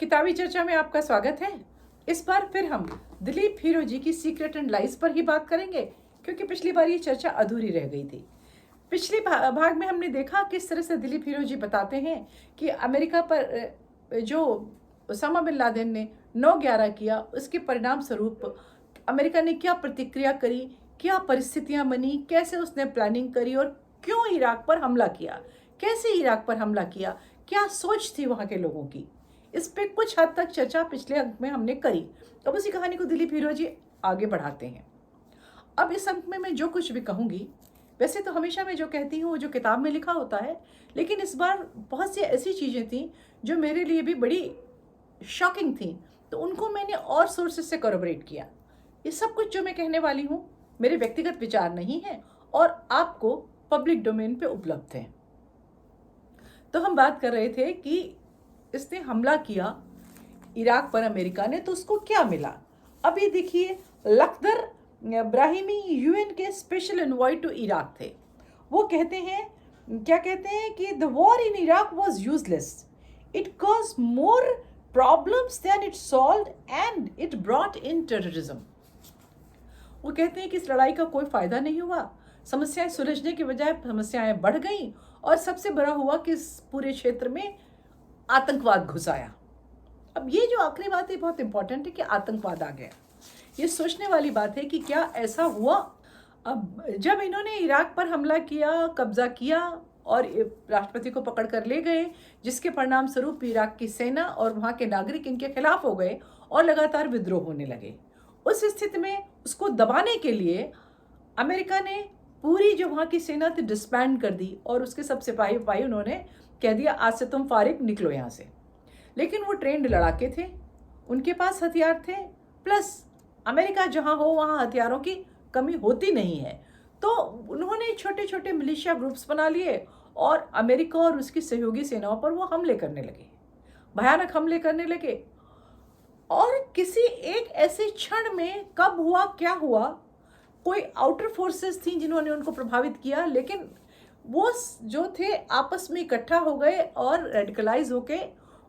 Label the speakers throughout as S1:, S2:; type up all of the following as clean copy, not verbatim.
S1: किताबी चर्चा में आपका स्वागत है। इस बार फिर हम दिलीप हीरोजी की सीक्रेट एंड लाइज पर ही बात करेंगे, क्योंकि पिछली बार ये चर्चा अधूरी रह गई थी। पिछले भाग में हमने देखा किस तरह से दिलीप हीरोजी बताते हैं कि अमेरिका पर जो ओसामा बिन लादेन ने 9/11 किया, उसके परिणाम स्वरूप अमेरिका ने क्या प्रतिक्रिया करी, क्या परिस्थितियां बनी, कैसे उसने प्लानिंग करी और क्यों इराक पर हमला किया, कैसे इराक पर हमला किया, क्या सोच थी वहाँ के लोगों की। इस पे कुछ हद तक चर्चा पिछले अंक में हमने करी। अब उसी कहानी को दिलीप हीरोजी आगे बढ़ाते हैं। अब इस अंक में मैं जो कुछ भी कहूँगी, वैसे तो हमेशा मैं जो कहती हूँ वो जो किताब में लिखा होता है, लेकिन इस बार बहुत सी ऐसी चीज़ें थी जो मेरे लिए भी बड़ी शॉकिंग थी, तो उनको मैंने और सोर्सेस से कोरबरेट किया। ये सब कुछ जो मैं कहने वाली हूँ मेरे व्यक्तिगत विचार नहीं है और आपको पब्लिक डोमेन पे उपलब्ध है। तो हम बात कर रहे थे कि इसने हमला किया इराक पर अमेरिका ने, तो उसको क्या मिला। अभी देखिए, लखदर ब्राहिमी यूएन के स्पेशल एनवॉय टू इराक थे। वो कहते हैं, क्या कहते हैं कि the war in Iraq was useless, it cause more problems than it solve and it brought in terrorism. वो कहते हैं कि इस लड़ाई का कोई फायदा नहीं हुआ, समस्याएं सुलझने के बजाय समस्याएं बढ़ गईं और सबसे बड़ा हुआ कि इस पूरे क्षेत्र में आतंकवाद घुस आया। अब ये जो आखिरी बात है बहुत इंपॉर्टेंट है कि आतंकवाद आ गया। ये सोचने वाली बात है कि क्या ऐसा हुआ। अब जब इन्होंने इराक पर हमला किया, कब्जा किया और राष्ट्रपति को पकड़ कर ले गए, जिसके परिणाम स्वरूप इराक की सेना और वहाँ के नागरिक इनके खिलाफ हो गए और लगातार विद्रोह होने लगे। उस स्थिति में उसको दबाने के लिए अमेरिका ने पूरी जो वहाँ की सेना थी डिस्बैंड कर दी और उसके सब सिपाही वपाही उन्होंने कह दिया आज से तुम फारिग निकलो यहाँ से। लेकिन वो ट्रेंड लड़ाके थे, उनके पास हथियार थे, प्लस अमेरिका जहाँ हो वहाँ हथियारों की कमी होती नहीं है, तो उन्होंने छोटे छोटे मिलिशिया ग्रुप्स बना लिए और अमेरिका और उसकी सहयोगी सेनाओं पर वो हमले करने लगे, भयानक हमले करने लगे। और किसी एक ऐसे क्षण में कब हुआ क्या हुआ, कोई आउटर फोर्सेस थी जिन्होंने उनको प्रभावित किया, लेकिन वो जो थे आपस में इकट्ठा हो गए और रेडिकलाइज होके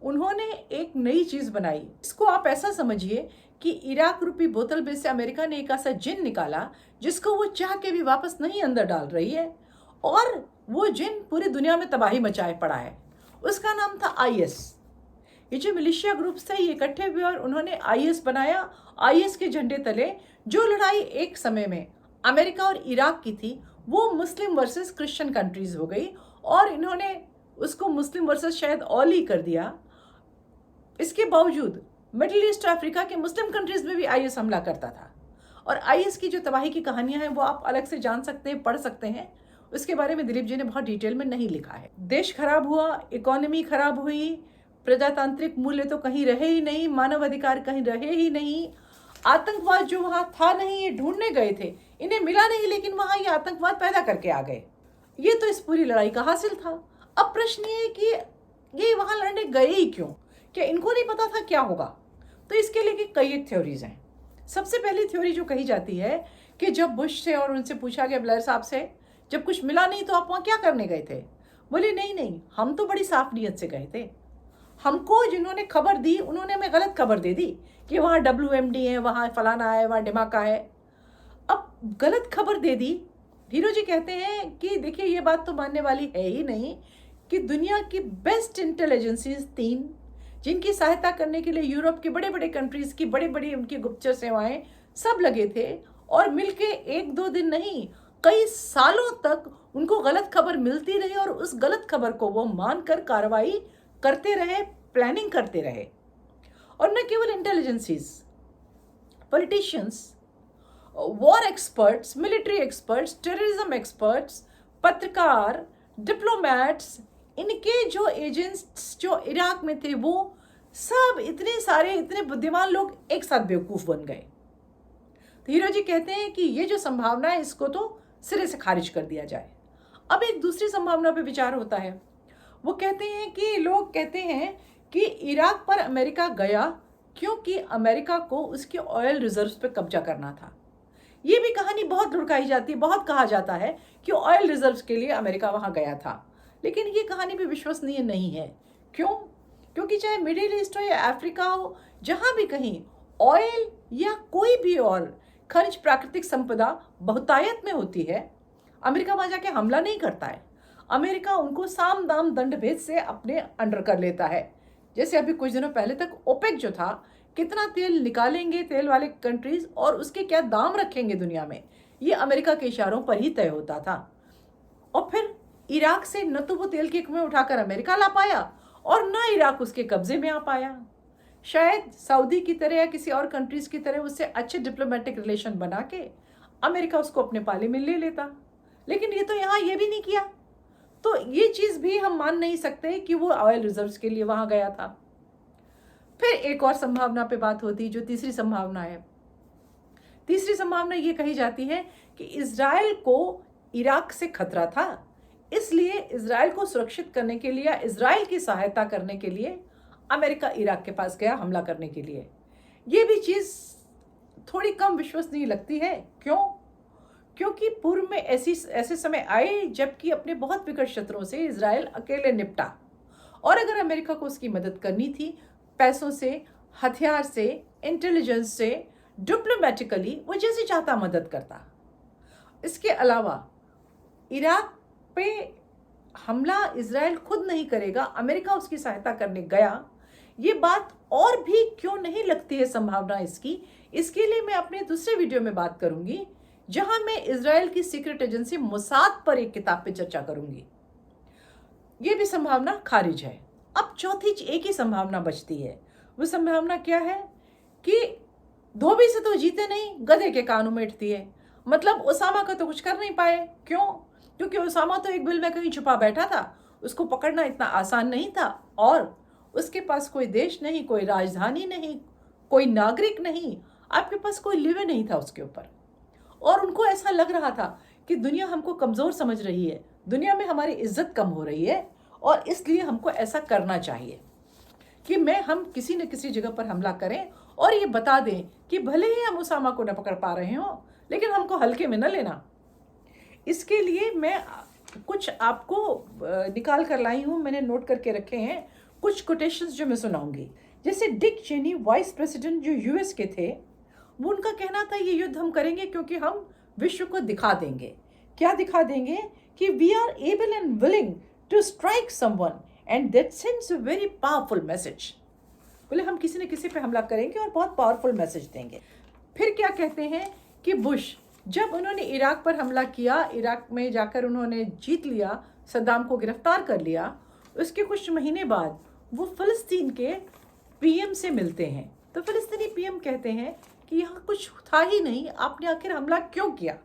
S1: उन्होंने एक नई चीज़ बनाई। इसको आप ऐसा समझिए कि इराक रूपी बोतल में से अमेरिका ने एक ऐसा जिन निकाला जिसको वो चाह के भी वापस नहीं अंदर डाल रही है, और वो जिन पूरी दुनिया में तबाही मचाए पड़ा है। उसका नाम था आईएस। ये जो मिलिशिया ग्रुप्स थे ये इकट्ठे हुए और उन्होंने आईएस बनाया। आईएस के झंडे तले जो लड़ाई एक समय में अमेरिका और इराक की थी वो मुस्लिम वर्सेस क्रिश्चियन कंट्रीज हो गई और इन्होंने उसको मुस्लिम वर्सेस शायद ऑल ही कर दिया। इसके बावजूद मिडिल ईस्ट अफ्रीका के मुस्लिम कंट्रीज में भी आईएस हमला करता था, और आईएस की जो तबाही की कहानियां हैं वो आप अलग से जान सकते हैं, पढ़ सकते हैं। उसके बारे में दिलीप जी ने बहुत डिटेल में नहीं लिखा है। देश खराब हुआ, इकोनॉमी खराब हुई, प्रजातांत्रिक मूल्य तो कहीं रहे ही नहीं, मानव अधिकार कहीं रहे ही नहीं, आतंकवाद जो वहाँ था नहीं ये ढूंढने गए थे, इन्हें मिला नहीं, लेकिन वहाँ ये आतंकवाद पैदा करके आ गए। ये तो इस पूरी लड़ाई का हासिल था। अब प्रश्न ये है कि ये वहाँ लड़ने गए ही क्यों, क्या इनको नहीं पता था क्या होगा। तो इसके लिए कई एक थ्योरीज हैं। सबसे पहली थ्योरी जो कही जाती है कि जब बुश थे और उनसे पूछा गया ब्लेयर साहब से, जब कुछ मिला नहीं तो आप वहाँ क्या करने गए थे, बोले नहीं हम तो बड़ी साफ नीयत से गए थे, हमको जिन्होंने खबर दी उन्होंने हमें गलत खबर दे दी कि वहाँ WMD है, वहाँ फलाना है, वहाँ धमाका है। अब गलत खबर दे दी। हीरो जी कहते हैं कि देखिए ये बात तो मानने वाली है ही नहीं कि दुनिया की बेस्ट इंटेलिजेंसीज 3 जिनकी सहायता करने के लिए यूरोप के बड़े बड़े कंट्रीज की बड़ी बड़ी उनकी गुप्तचर सेवाएं सब लगे थे, और मिलके 1-2 दिन नहीं कई सालों तक उनको गलत खबर मिलती रही और उस गलत खबर को वो मानकर कार्रवाई करते रहे, प्लानिंग करते रहे। और न केवल intelligences, politicians, war experts, military experts, terrorism experts, पत्रकार, डिप्लोमैट्स, इनके जो एजेंट्स जो इराक में थे वो सब इतने सारे इतने बुद्धिमान लोग एक साथ बेवकूफ़ बन गए। तो हीरो जी कहते हैं कि ये जो संभावना है इसको तो सिरे से खारिज कर दिया जाए। अब एक दूसरी संभावना पे विचार होता है। वो कहते हैं कि लोग कहते हैं कि इराक पर अमेरिका गया क्योंकि अमेरिका को उसके ऑयल रिजर्व्स पे कब्जा करना था। ये भी कहानी बहुत लुढ़काई जाती है, बहुत कहा जाता है कि ऑयल रिजर्व्स के लिए अमेरिका वहाँ गया था, लेकिन ये कहानी भी विश्वसनीय नहीं है। क्यों? क्योंकि चाहे मिडिल ईस्ट हो या अफ्रीका हो, जहाँ भी कहीं ऑयल या कोई भी और खनिज प्राकृतिक संपदा बहुतायत में होती है, अमेरिका वहाँ जाके हमला नहीं करता है। अमेरिका उनको साम दाम दंड भेद से अपने अंडर कर लेता है। जैसे अभी कुछ दिनों पहले तक ओपेक जो था, कितना तेल निकालेंगे तेल वाले कंट्रीज और उसके क्या दाम रखेंगे दुनिया में, ये अमेरिका के इशारों पर ही तय होता था। और फिर इराक से न तो वो तेल की कुएं उठाकर अमेरिका ला पाया और न इराक उसके कब्जे में आ पाया। शायद सऊदी की तरह या किसी और कंट्रीज की तरह उससे अच्छे डिप्लोमेटिक रिलेशन बना के अमेरिका उसको अपने पाले में ले लेता, लेकिन ये तो यहाँ ये भी नहीं किया। तो ये चीज़ भी हम मान नहीं सकते कि वो ऑयल रिजर्व्स के लिए वहाँ गया था। फिर एक और संभावना पे बात होती, जो तीसरी संभावना है। तीसरी संभावना ये कही जाती है कि इजराइल को इराक से खतरा था, इसलिए इजराइल को सुरक्षित करने के लिए, इजराइल की सहायता करने के लिए अमेरिका इराक के पास गया हमला करने के लिए। ये भी चीज़ थोड़ी कम विश्वसनीय लगती है। क्यों? क्योंकि पूर्व में ऐसे समय आए जबकि अपने बहुत विकट शत्रुओं से इजराइल अकेले निपटा, और अगर अमेरिका को उसकी मदद करनी थी पैसों से, हथियार से, इंटेलिजेंस से, डिप्लोमेटिकली, वो जैसे चाहता मदद करता। इसके अलावा इराक पे हमला इजराइल खुद नहीं करेगा, अमेरिका उसकी सहायता करने गया। ये बात और भी क्यों नहीं लगती है संभावना इसकी, इसके लिए मैं अपने दूसरे वीडियो में बात करूंगी, जहां मैं इजराइल की सीक्रेट एजेंसी मोसाद पर एक किताब पे चर्चा करूंगी। ये भी संभावना खारिज है। अब चौथी एक ही संभावना बचती है। वो संभावना क्या है कि धोबी से तो जीते नहीं, गधे के कानों में हिटती है। मतलब ओसामा का तो कुछ कर नहीं पाए। क्यों? क्योंकि ओसामा तो एक बिल में कहीं छुपा बैठा था, उसको पकड़ना इतना आसान नहीं था, और उसके पास कोई देश नहीं, कोई राजधानी नहीं, कोई नागरिक नहीं, आपके पास कोई लिवे नहीं था उसके ऊपर। और उनको ऐसा लग रहा था कि दुनिया हमको कमज़ोर समझ रही है, दुनिया में हमारी इज्जत कम हो रही है, और इसलिए हमको ऐसा करना चाहिए कि हम किसी न किसी जगह पर हमला करें और ये बता दें कि भले ही हम उसामा को न पकड़ पा रहे हों, लेकिन हमको हल्के में न लेना। इसके लिए मैं कुछ आपको निकाल कर लाई हूँ, मैंने नोट करके रखे हैं कुछ कोटेशंस जो मैं सुनाऊंगी। जैसे डिक चेनी, वाइस प्रेसिडेंट जो यूएस के थे, वो उनका कहना था ये युद्ध हम करेंगे क्योंकि हम विश्व को दिखा देंगे। क्या दिखा देंगे? कि we are able and willing to strike someone and that sends a very powerful message. बोले हम किसी न किसी पे हमला करेंगे और बहुत पावरफुल मैसेज देंगे। फिर क्या कहते हैं कि बुश, जब उन्होंने इराक पर हमला किया, इराक में जाकर उन्होंने जीत लिया, सद्दाम को गिरफ्तार कर लिया, उसके कुछ महीने बाद वो फ़लस्तीन के पीएम से मिलते हैं। तो फ़लस्तीनी पीएम कहते हैं कि यहाँ कुछ था ही नहीं, आपने आखिर हमला क्यों किया?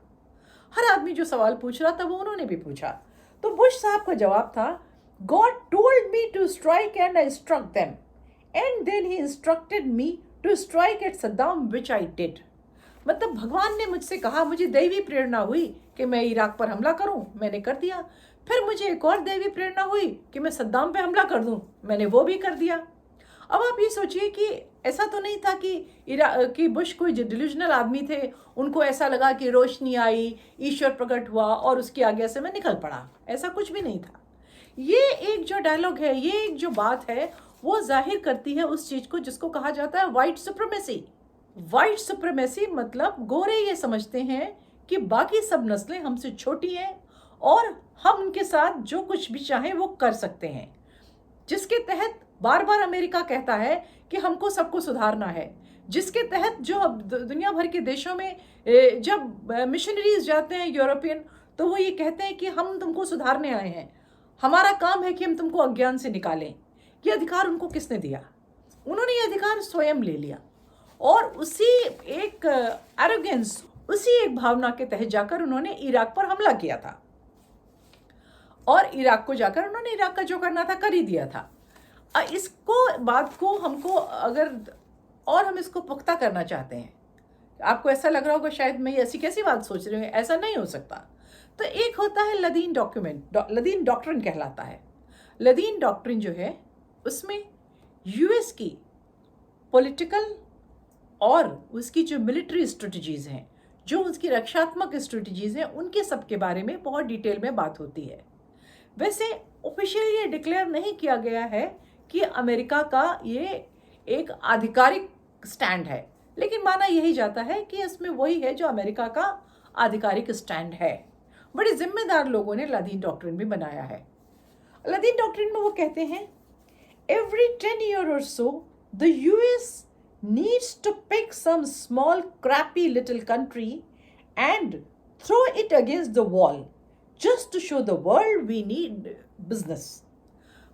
S1: हर आदमी जो सवाल पूछ रहा था वो उन्होंने भी पूछा। तो बुश साहब का जवाब था, God told me to strike and I struck them and then he instructed me to strike at Saddam which I did. मतलब भगवान ने मुझसे कहा, मुझे दैवी प्रेरणा हुई कि मैं इराक पर हमला करूं, मैंने कर दिया। फिर मुझे एक और दैवी प्रेरणा हुई कि मैं सद्दाम पे हमला कर दूं, मैंने वो भी कर दिया। अब आप ये सोचिए कि ऐसा तो नहीं था कि बुश कोई डिल्यूजनल आदमी थे, उनको ऐसा लगा कि रोशनी आई, ईश्वर प्रकट हुआ और उसकी आज्ञा से मैं निकल पड़ा। ऐसा कुछ भी नहीं था। ये एक जो डायलॉग है, ये एक जो बात है, वो जाहिर करती है उस चीज़ को जिसको कहा जाता है वाइट सुप्रीमेसी। वाइट सुप्रीमेसी मतलब गोरे ये समझते हैं कि बाकी सब नस्लें हमसे छोटी हैं और हम उनके साथ जो कुछ भी चाहें वो कर सकते हैं, जिसके तहत बार बार अमेरिका कहता है कि हमको सबको सुधारना है, जिसके तहत जो दुनिया भर के देशों में जब मिशनरीज जाते हैं यूरोपियन, तो वो ये कहते हैं कि हम तुमको सुधारने आए हैं, हमारा काम है कि हम तुमको अज्ञान से निकालें। ये अधिकार उनको किसने दिया? उन्होंने ये अधिकार स्वयं ले लिया और उसी एक एरोगेंस, उसी एक भावना के तहत जाकर उन्होंने इराक पर हमला किया था और इराक को जाकर उन्होंने इराक का जो करना था कर ही दिया था। इसको बात को हमको अगर और हम इसको पुख्ता करना चाहते हैं, आपको ऐसा लग रहा होगा शायद मैं ऐसी कैसी बात सोच रही हूँ, ऐसा नहीं हो सकता। तो एक होता है लदीन डॉक्यूमेंट, लदीन डॉक्ट्रिन कहलाता है। लदीन डॉक्ट्रिन जो है उसमें यूएस की पॉलिटिकल और उसकी जो मिलिट्री स्ट्रेटजीज़ हैं, जो उसकी रक्षात्मक स्ट्रेटजीज़ हैं, उनके सब के बारे में बहुत डिटेल में बात होती है। वैसे ऑफिशियली ये डिक्लेयर नहीं किया गया है कि अमेरिका का ये एक आधिकारिक स्टैंड है, लेकिन माना यही जाता है कि इसमें वही है जो अमेरिका का आधिकारिक स्टैंड है। बड़े जिम्मेदार लोगों ने अलादीन डॉक्ट्रिन भी बनाया है। अलादीन डॉक्ट्रिन में वो कहते हैं, every 10 years or so the US needs to pick some small crappy little country and throw it against the wall just to show the world we need business।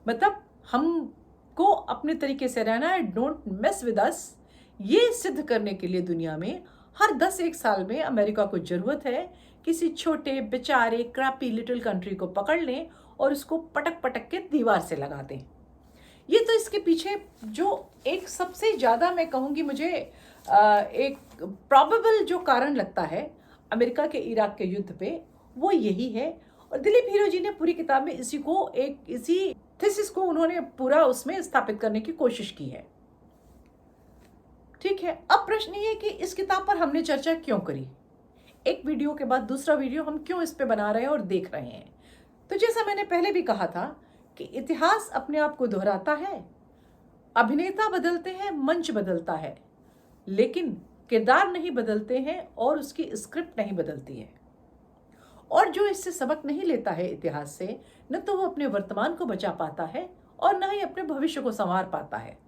S1: मतलब हमको अपने तरीके से रहना है, डोंट मेस विद अस, ये सिद्ध करने के लिए दुनिया में हर 10-1 साल में अमेरिका को जरूरत है किसी छोटे बेचारे क्रैपी लिटिल कंट्री को पकड़ लें और उसको पटक पटक के दीवार से लगा दें। ये तो इसके पीछे जो एक सबसे ज़्यादा मैं कहूँगी मुझे एक प्रॉबेबल जो कारण लगता है अमेरिका के इराक के युद्ध पे, वो यही है। और दिलीप हीरो जी ने पूरी किताब में इसी थीसिस को उन्होंने पूरा उसमें स्थापित करने की कोशिश की है। ठीक है, अब प्रश्न ये कि इस किताब पर हमने चर्चा क्यों करी, एक वीडियो के बाद दूसरा वीडियो हम क्यों इस पे बना रहे हैं और देख रहे हैं। तो जैसा मैंने पहले भी कहा था कि इतिहास अपने आप को दोहराता है, अभिनेता बदलते हैं, मंच बदलता है, लेकिन किरदार नहीं बदलते हैं और उसकी स्क्रिप्ट नहीं बदलती है। और जो इससे सबक नहीं लेता है इतिहास से, न तो वो अपने वर्तमान को बचा पाता है और न ही अपने भविष्य को संवार पाता है।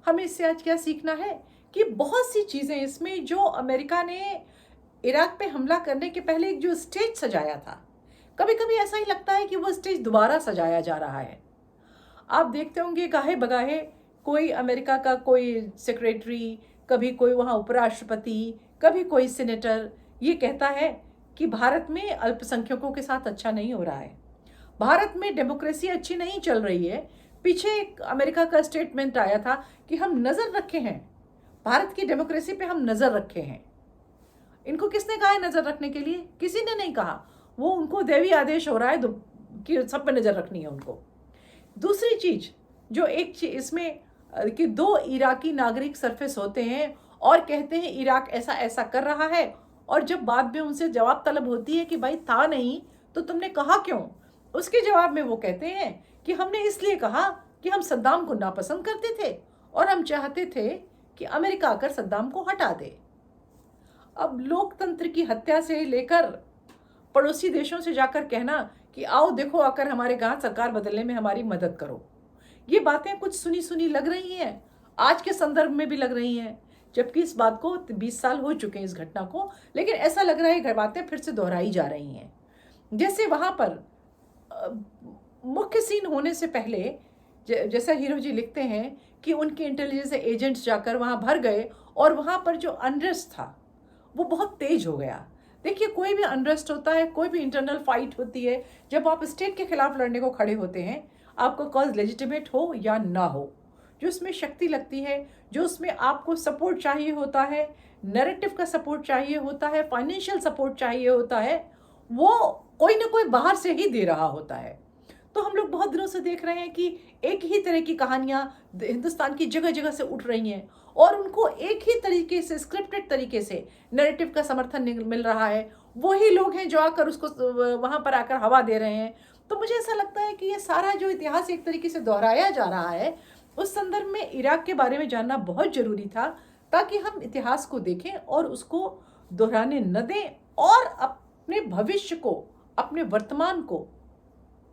S1: हमें इससे आज क्या सीखना है कि बहुत सी चीजें इसमें जो अमेरिका ने इराक पे हमला करने के पहले एक जो स्टेज सजाया था, कभी कभी ऐसा ही लगता है कि वो स्टेज दोबारा सजाया जा रहा है। आप देखते होंगे गाहे बगाहे कोई अमेरिका का कोई सेक्रेटरी, कभी कोई वहाँ उपराष्ट्रपति, कभी कोई सीनेटर ये कहता है कि भारत में अल्पसंख्यकों के साथ अच्छा नहीं हो रहा है, भारत में डेमोक्रेसी अच्छी नहीं चल रही है। पीछे एक अमेरिका का स्टेटमेंट आया था कि हम नज़र रखे हैं, भारत की डेमोक्रेसी पे हम नज़र रखे हैं। इनको किसने कहा है नज़र रखने के लिए? किसी ने नहीं कहा, वो उनको दैवीय आदेश हो रहा है कि सब पे नज़र रखनी है उनको। दूसरी चीज जो एक चीज इसमें कि 2 इराकी नागरिक सरफेस होते हैं और कहते हैं इराक ऐसा ऐसा कर रहा है, और जब बाद में उनसे जवाब तलब होती है कि भाई था नहीं तो तुमने कहा क्यों, उसके जवाब में वो कहते हैं कि हमने इसलिए कहा कि हम सद्दाम को नापसंद करते थे और हम चाहते थे कि अमेरिका आकर सद्दाम को हटा दे। अब लोकतंत्र की हत्या से लेकर पड़ोसी देशों से जाकर कहना कि आओ देखो आकर हमारे गांव सरकार बदलने में हमारी मदद करो, ये बातें कुछ सुनी सुनी लग रही हैं, आज के संदर्भ में भी लग रही हैं, जबकि इस बात को 20 साल हो चुके हैं इस घटना को, लेकिन ऐसा लग रहा है बातें फिर से दोहराई जा रही हैं। जैसे वहाँ पर मुख्य सीन होने से पहले जैसा हीरो जी लिखते हैं कि उनके इंटेलिजेंस एजेंट्स जाकर वहाँ भर गए और वहाँ पर जो अनरेस्ट था वो बहुत तेज हो गया। देखिए, कोई भी अनरेस्ट होता है, कोई भी इंटरनल फाइट होती है, जब आप स्टेट के खिलाफ लड़ने को खड़े होते हैं, आपका कॉज लेजिटिमेट हो या ना हो, जो उसमें शक्ति लगती है, जो उसमें आपको सपोर्ट चाहिए होता है, नैरेटिव का सपोर्ट चाहिए होता है, फाइनेंशियल सपोर्ट चाहिए होता है, वो कोई ना कोई बाहर से ही दे रहा होता है। तो हम लोग बहुत दिनों से देख रहे हैं कि एक ही तरह की कहानियाँ हिंदुस्तान की जगह जगह से उठ रही हैं और उनको एक ही तरीके से स्क्रिप्टेड तरीके से नैरेटिव का समर्थन मिल रहा है। वही लोग हैं जो आकर उसको वहाँ पर आकर हवा दे रहे हैं। तो मुझे ऐसा लगता है कि ये सारा जो इतिहास एक तरीके से दोहराया जा रहा है, उस संदर्भ में इराक के बारे में जानना बहुत ज़रूरी था, ताकि हम इतिहास को देखें और उसको दोहराने न दें और अपने भविष्य को, अपने वर्तमान को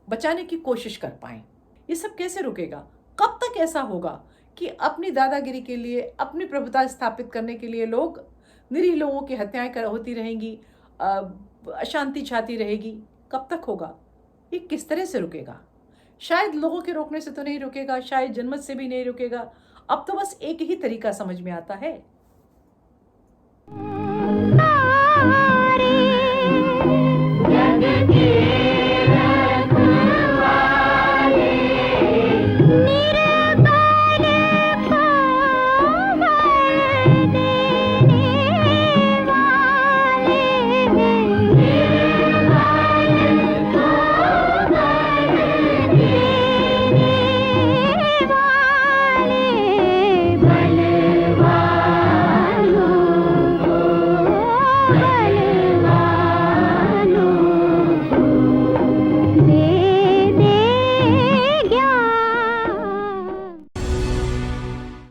S1: बचाने की कोशिश कर पाएं। ये सब कैसे रुकेगा? कब तक ऐसा होगा कि अपनी दादागिरी के लिए, अपनी प्रभुता स्थापित करने के लिए लोग, निरीह लोगों की हत्याएं होती रहेंगी, अशांति छाती रहेगी? कब तक होगा? ये किस तरह से रुकेगा? शायद लोगों के रोकने से तो नहीं रुकेगा, शायद जनमत से भी नहीं रुकेगा। अब तो बस एक ही तरीका समझ में आता है